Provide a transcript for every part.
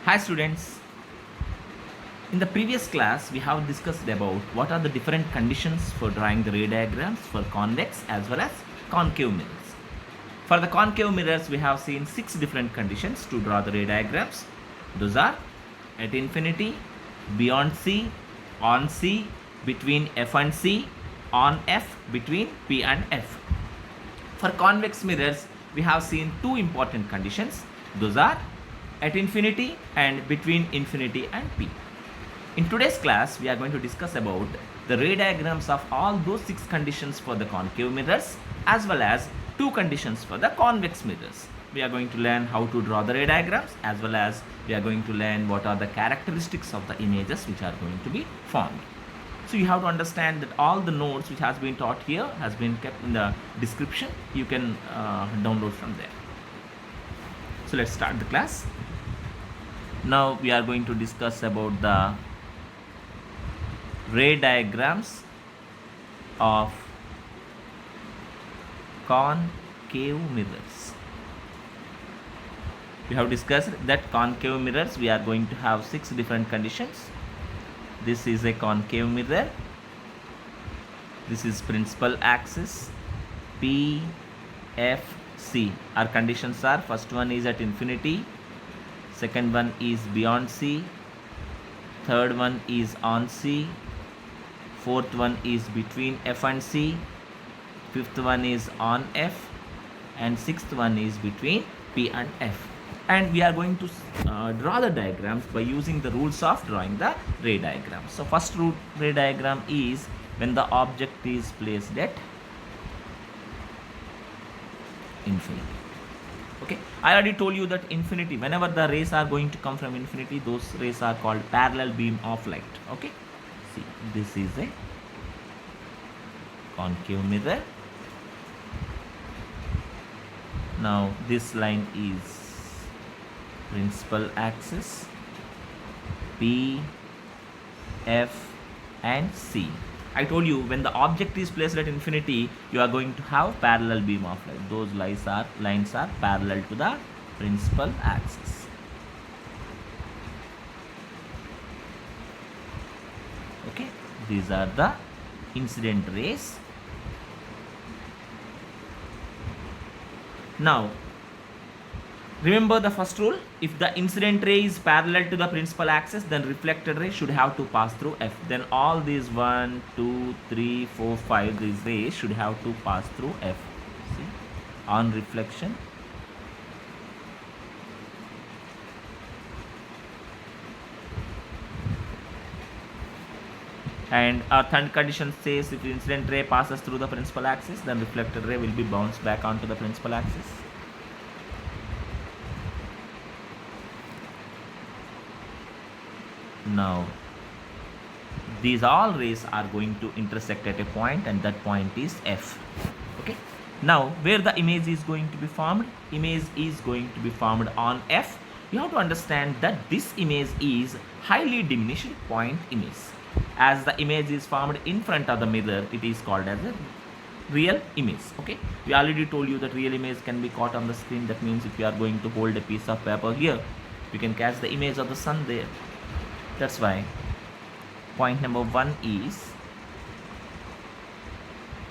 Hi students, in the previous class we have discussed about what are the different conditions for drawing the ray diagrams for convex as well as concave mirrors. For the concave mirrors we have seen 6 different conditions to draw the ray diagrams. Those are at infinity, beyond C, on C, between F and C, on F, between P and F. For convex mirrors we have seen 2 important conditions. Those are at infinity and between infinity and P. In today's class, we are going to discuss about the ray diagrams of all those 6 conditions for the concave mirrors as well as 2 conditions for the convex mirrors. We are going to learn how to draw the ray diagrams as well as we are going to learn what are the characteristics of the images which are going to be formed. So you have to understand that all the notes which has been taught here has been kept in the description. You can download from there. So let's start the class. Now we are going to discuss about the ray diagrams of concave mirrors. We have discussed that concave mirrors we are going to have 6 different conditions. This is a concave mirror. This is principal axis P, F, C. Our conditions are: first one is at infinity, second one is beyond C, third one is on C, fourth one is between F and C, fifth one is on F, and sixth one is between P and F. And we are going to draw the diagrams by using the rules of drawing the ray diagram. So first ray diagram is when the object is placed at infinity. Okay, I already told you that infinity, whenever the rays are going to come from infinity, those rays are called parallel beam of light. Okay, see, this is a concave mirror. Now this line is principal axis P, F and C. I told you when the object is placed at infinity, you are going to have parallel beam of light. Those lines are parallel to the principal axis. Okay, these are the incident rays. Now remember the first rule: if the incident ray is parallel to the principal axis, then reflected ray should have to pass through F. Then all these 1, 2, 3, 4, 5, these rays should have to pass through F. See, on reflection, and our third condition says if the incident ray passes through the principal axis, then reflected ray will be bounced back onto the principal axis. Now these all rays are going to intersect at a point, and that point is F. Okay, now where the image is going to be formed? Image is going to be formed on F. You have to understand that this image is highly diminished point image. As the image is formed in front of the mirror, it is called as a real image. Okay, we already told you that real image can be caught on the screen. That means if you are going to hold a piece of paper here, you can catch the image of the sun there. That's why point number 1 is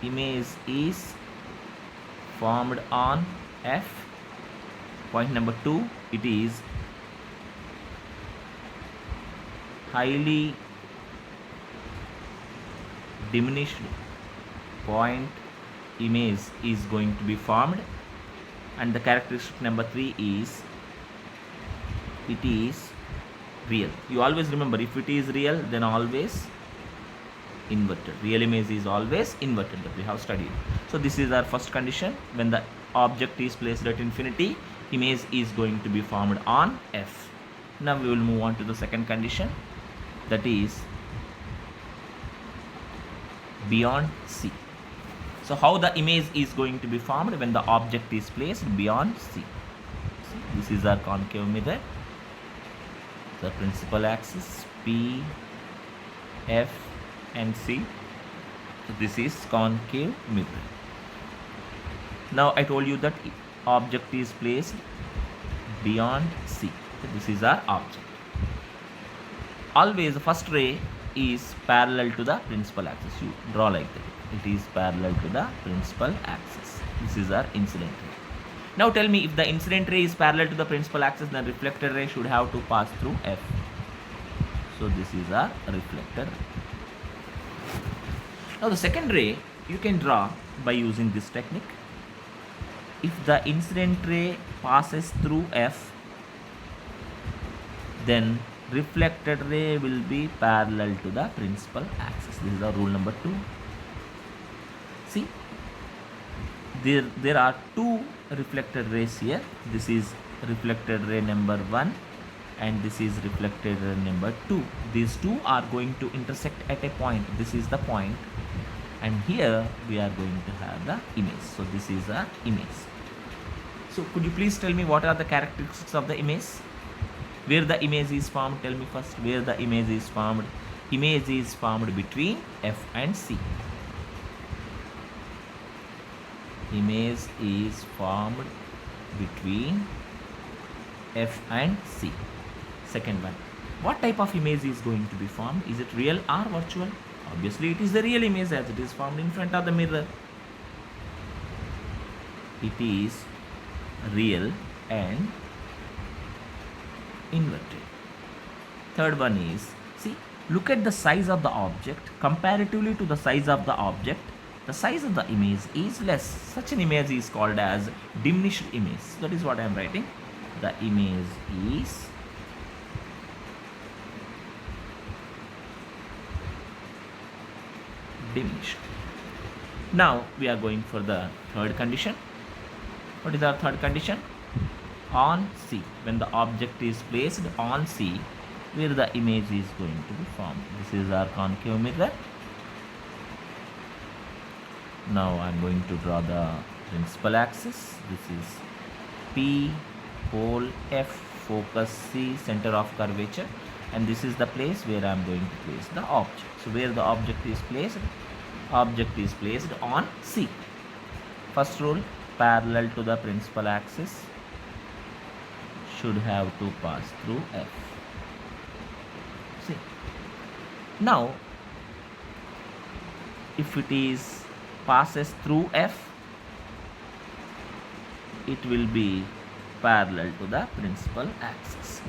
image is formed on F. Point number 2, it is highly diminished point image is going to be formed. And the characteristic number 3 is it is real. You always remember, if it is real, then always inverted. Real image is always inverted, that we have studied. So this is our first condition: when the object is placed at infinity, image is going to be formed on F. Now we will move on to the second condition, that is beyond C. So how the image is going to be formed when the object is placed beyond C? See, this is our concave mirror. The principal axis P, F and C. So this is concave mirror. Now I told you that object is placed beyond C. So this is our object. Always the first ray is parallel to the principal axis. You draw like that. It is parallel to the principal axis. This is our incident ray. Now tell me, if the incident ray is parallel to the principal axis, then reflected ray should have to pass through F. So this is our reflector ray. Now the second ray you can draw by using this technique. If the incident ray passes through F, then reflected ray will be parallel to the principal axis. This is our rule number 2. See, there are two reflected rays here. This is reflected ray number 1 and this is reflected ray number 2. These two are going to intersect at a point. This is the point, and here we are going to have the image. So this is our image. So could you please tell me what are the characteristics of the image? Where the image is formed? Tell me first where the image is formed. Image is formed between F and C. Image is formed between F and C. Second one, what type of image is going to be formed? Is it real or virtual? Obviously it is the real image, as it is formed in front of the mirror. It is real and inverted. Third one is, see, look at the size of the object. Comparatively to the size of the object, the size of the image is less. Such an image is called as diminished image. That is what I am writing. The image is diminished. Now we are going for the third condition. What is our third condition? On C, when the object is placed on C, where the image is going to be formed. This is our concave mirror. Now I am going to draw the principal axis. This is P, pole F, focus C, center of curvature, and this is the place where I am going to place the object. So where the object is placed on C. First rule, parallel to the principal axis should have to pass through F. See, now if it is passes through F, it will be parallel to the principal axis.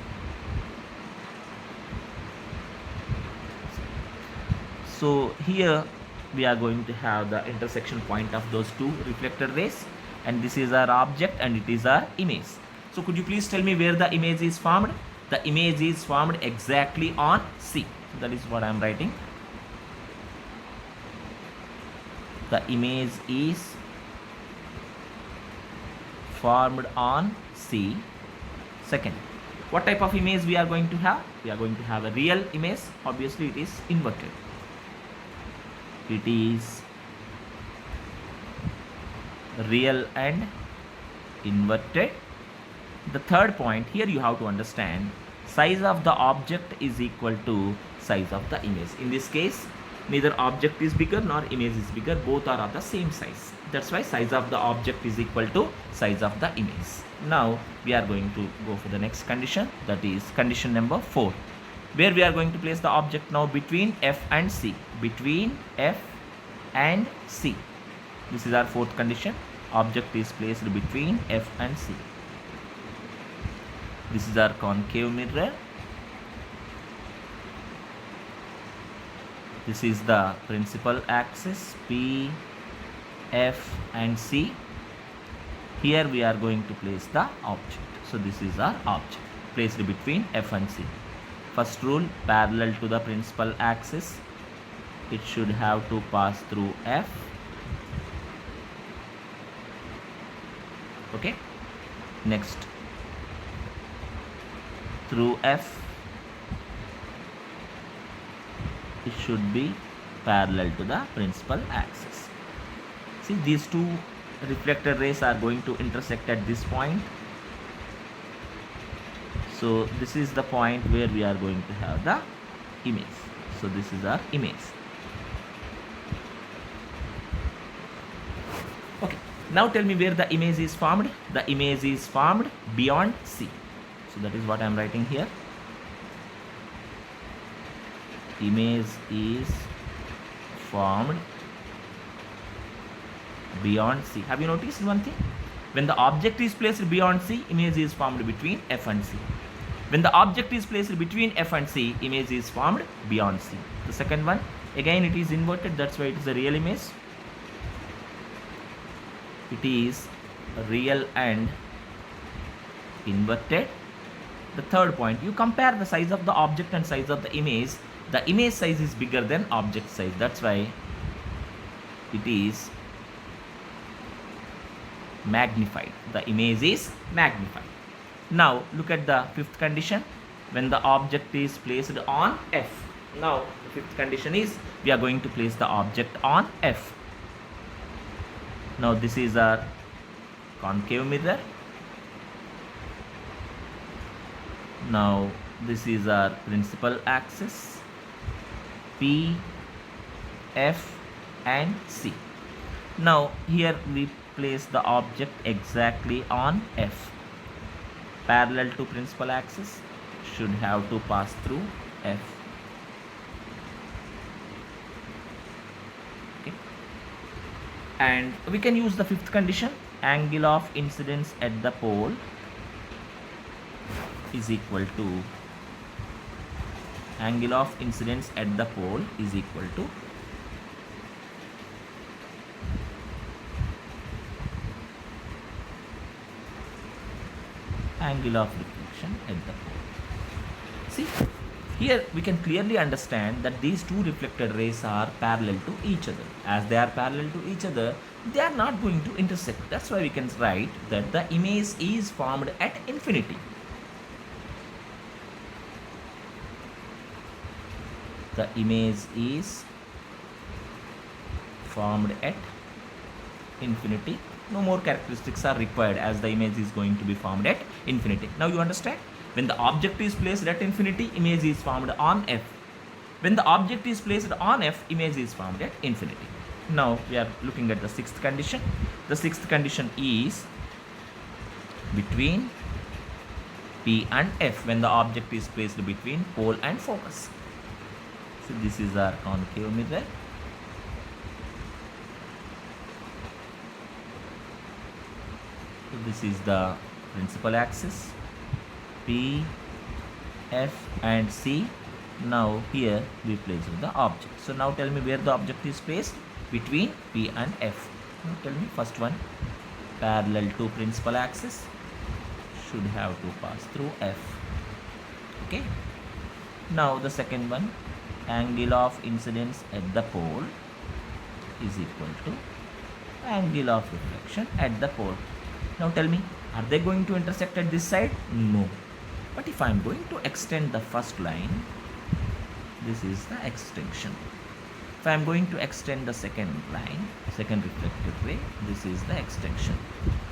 So here we are going to have the intersection point of those two reflected rays, and this is our object and it is our image. So could you please tell me where the image is formed? The image is formed exactly on C. So that is what I am writing. The image is formed on C. Second, what type of image we are going to have? We are going to have a real image. Obviously it is inverted. It is real and inverted. The third point, here you have to understand, size of the object is equal to size of the image. In this case, neither object is bigger nor image is bigger, both are of the same size. That's why size of the object is equal to size of the image. Now we are going to go for the next condition, that is condition number 4, where we are going to place the object now between F and C. Between F and C. This is our fourth condition. Object is placed between F and C. This is our concave mirror. This is the principal axis P, F and C. Here we are going to place the object. So this is our object placed between F and C. First rule, parallel to the principal axis, it should have to pass through F. Okay. Next, through F, it should be parallel to the principal axis. See, these two reflected rays are going to intersect at this point. So this is the point where we are going to have the image. So this is our image. Okay, now tell me where the image is formed. The image is formed beyond C. So that is what I am writing here. Image is formed beyond C. Have you noticed one thing? When the object is placed beyond C, image is formed between F and C. When the object is placed between F and C, image is formed beyond C. The second one, again it is inverted, that's why it is a real image. It is real and inverted. The third point, you compare the size of the object and size of the image. The image size is bigger than object size. That's why it is magnified. The image is magnified. Now look at the fifth condition. When the object is placed on F. Now the fifth condition is we are going to place the object on F. Now this is our concave mirror. Now this is our principal axis, P, F and C. Now here we place the object exactly on F. Parallel to principal axis, should have to pass through F. Okay. And we can use the fifth condition, angle of incidence at the pole is equal to angle of incidence at the pole is equal to angle of reflection at the pole. See, here we can clearly understand that these two reflected rays are parallel to each other. As they are parallel to each other, they are not going to intersect. That's why we can write that the image is formed at infinity. The image is formed at infinity. No more characteristics are required as the image is going to be formed at infinity. Now you understand? When the object is placed at infinity, image is formed on F. When the object is placed on F, image is formed at infinity. Now we are looking at the sixth condition. The sixth condition is between P and F, when the object is placed between pole and focus. So this is our concave mirror. So this is the principal axis, P, F and C. Now here we place the object. So now tell me where the object is placed between P and F. Now tell me, first one, parallel to principal axis, should have to pass through F. Okay. Now the second one, angle of incidence at the pole is equal to angle of reflection at the pole. Now tell me, are they going to intersect at this side? No. But if I am going to extend the first line, this is the extension. If I am going to extend the second line, second reflected ray, this is the extension.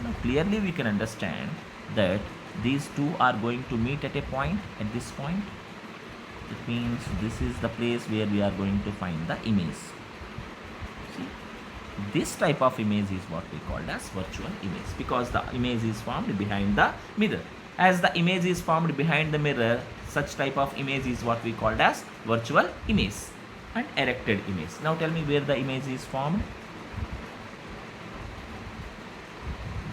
Now clearly we can understand that these two are going to meet at a point, at this point. It means this is the place where we are going to find the image. See, this type of image is what we call as virtual image, because the image is formed behind the mirror. As the image is formed behind the mirror, such type of image is what we called as virtual image and erected image. Now tell me where the image is formed.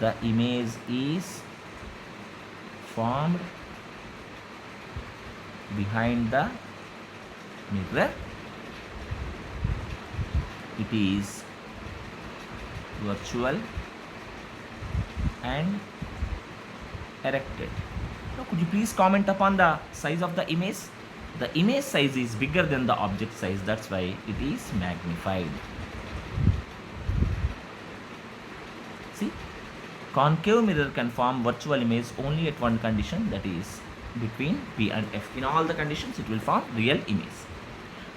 The image is formed behind the mirror. It is virtual and erected. Now could you please comment upon the size of the image? The image size is bigger than the object size, that's why it is magnified. See, concave mirror can form virtual image only at one condition, that is between P and F. In all the conditions it will form real image.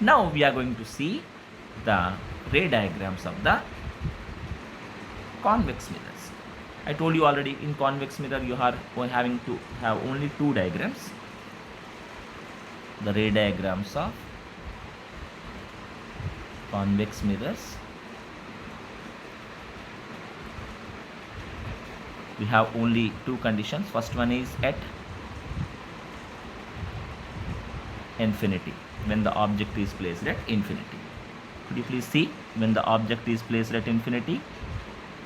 Now we are going to see the ray diagrams of the convex mirrors. I told you already, in convex mirror you are having to have only two diagrams. The ray diagrams of convex mirrors. We have only two conditions. First one is at infinity, when the object is placed at infinity. Could you please see when the object is placed at infinity?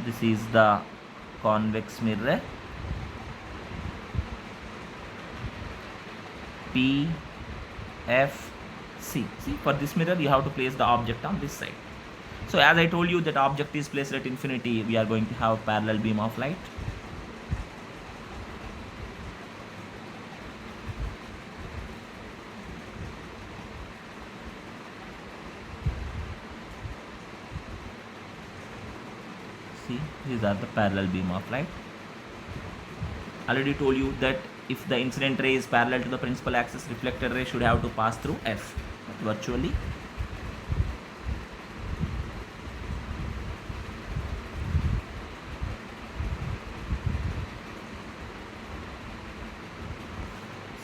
This is the convex mirror P, F, C. See, for this mirror you have to place the object on this side. So as I told you that object is placed at infinity, we are going to have parallel beam of light. See, these are the parallel beam of light. Already told you that if the incident ray is parallel to the principal axis, reflected ray should have to pass through F virtually.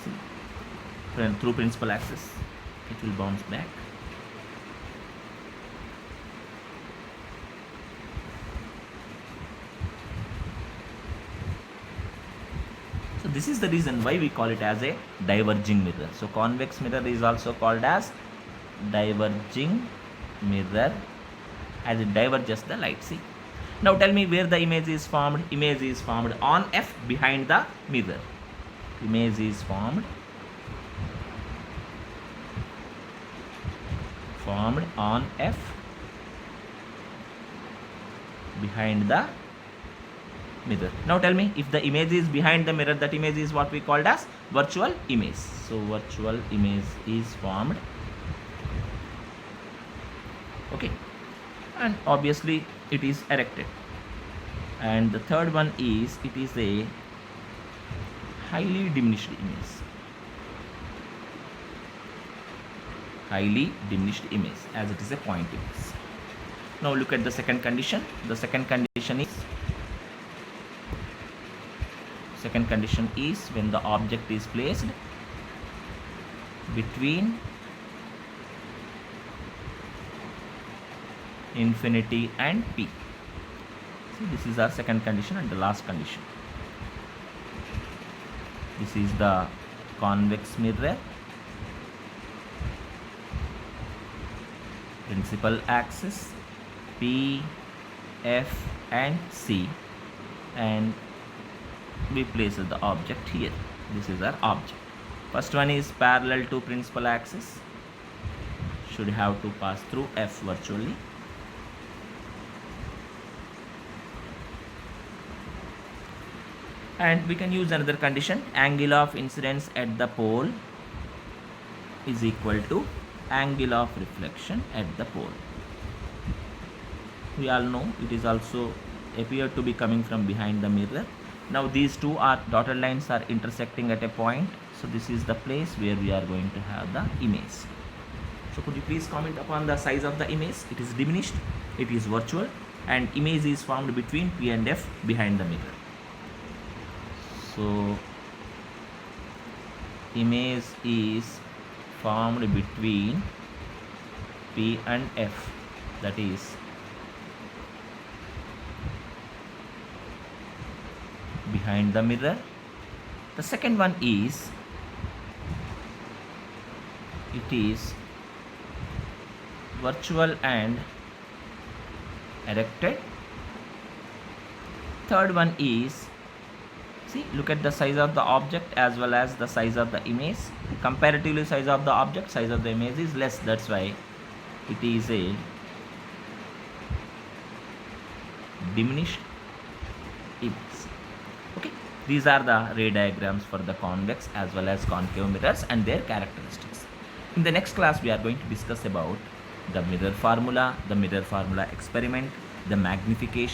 See, through principal axis, it will bounce back. So this is the reason why we call it as a diverging mirror. So convex mirror is also called as diverging mirror, as it diverges the light. See, now tell me where the image is formed. Image is formed on F behind the mirror. Image is formed on F behind the mirror. Now tell me, if the image is behind the mirror, that image is what we called as virtual image. So virtual image is formed. Okay, and obviously it is erected. And the third one is, it is a highly diminished image. Highly diminished image, as it is a point image. Now look at the second condition. The second condition is when the object is placed between infinity and P. See, this is our second condition and the last condition. This is the convex mirror, principal axis P, F and C, and we place the object here. This is our object. First one is parallel to principal axis, should have to pass through F virtually. And we can use another condition. Angle of incidence at the pole is equal to angle of reflection at the pole. We all know it is also appear to be coming from behind the mirror. Now these two dotted lines are intersecting at a point. So this is the place where we are going to have the image. So could you please comment upon the size of the image? It is diminished, it is virtual, and image is formed between P and F behind the mirror. So image is formed between P and F, that is behind the mirror. The second one is, it is virtual and erected. Third one is, see, look at the size of the object as well as the size of the image. Comparatively, size of the object, size of the image is less. That's why it is a diminished image. Okay, these are the ray diagrams for the convex as well as concave mirrors and their characteristics. In the next class, we are going to discuss about the mirror formula experiment, the magnification